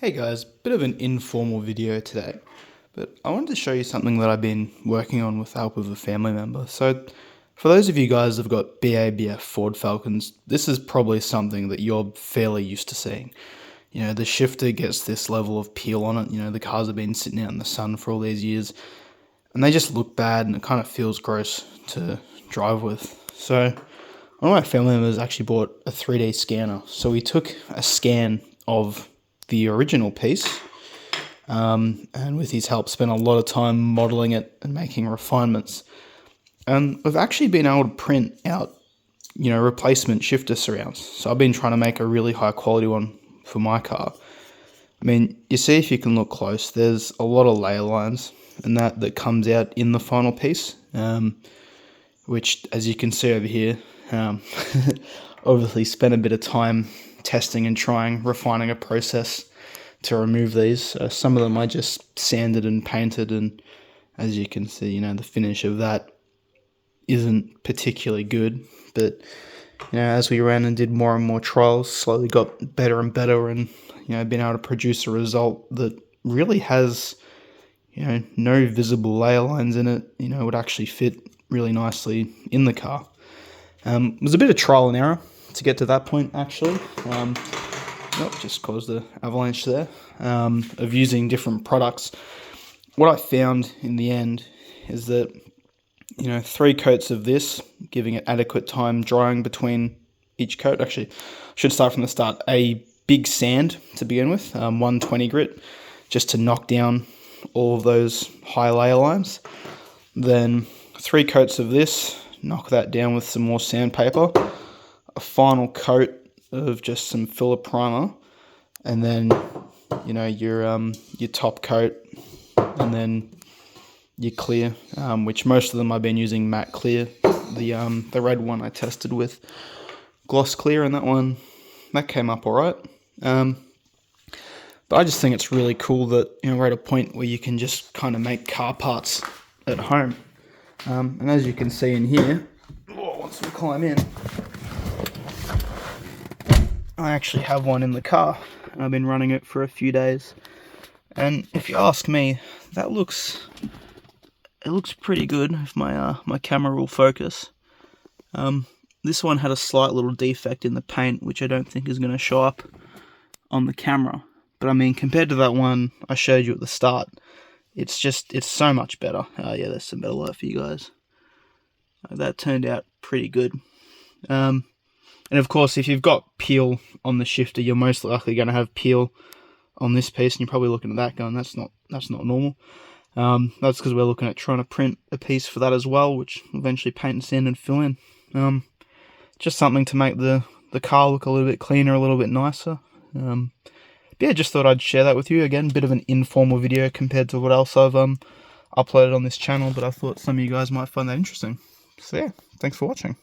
Hey guys, bit of an informal video today, but I wanted to show you something that I've been working on with the help of a family member. So for those of you guys that have got BABF Ford Falcons, this is probably something that you're fairly used to seeing. You know, the shifter gets this level of peel on it. You know, the cars have been sitting out in the sun for all these years, and they just look bad and it kind of feels gross to drive with. So one of my family members actually bought a 3D scanner. So we took a scan of the original piece, and with his help spent a lot of time modeling it and making refinements. And we've actually been able to print out, replacement shifter surrounds. So I've been trying to make a really high quality one for my car. I mean, you see if you can look close, there's a lot of layer lines and that comes out in the final piece, which, as you can see over here, obviously spent a bit of time testing and refining a process to remove these. Some of them I just sanded and painted, and as you can see, the finish of that isn't particularly good. But as we ran and did more and more trials, slowly got better and better, and been able to produce a result that really has no visible layer lines in it. It would actually fit really nicely in the car. It was a bit of trial and error to get to that point, actually. Just caused an avalanche there, of using different products. What I found in the end is that 3 coats of this, giving it adequate time drying between each coat. Actually, I should start from the start. A big sand to begin with, 120 grit, just to knock down all of those high layer lines. Then 3 coats of this, knock that down with some more sandpaper. A final coat of just some filler primer, and then your top coat, and then your clear, which most of them I've been using matte clear. The red one I tested with gloss clear, and that came up all right. But I just think it's really cool that we're at a point where you can just kind of make car parts at home. And as you can see in here, once we climb in, I actually have one in the car, and I've been running it for a few days. And if you ask me, it looks pretty good if my camera will focus. This one had a slight little defect in the paint, which I don't think is going to show up on the camera. But I mean, compared to that one I showed you at the start, it's so much better. Yeah, there's some better light for you guys. That turned out pretty good. And of course, if you've got peel on the shifter, you're most likely going to have peel on this piece, and you're probably looking at that going, that's not normal. That's because we're looking at trying to print a piece for that as well, which will eventually paint and sand and fill in. Just something to make the car look a little bit cleaner, a little bit nicer. But yeah, just thought I'd share that with you. Again, a bit of an informal video compared to what else I've uploaded on this channel, but I thought some of you guys might find that interesting. So yeah, thanks for watching.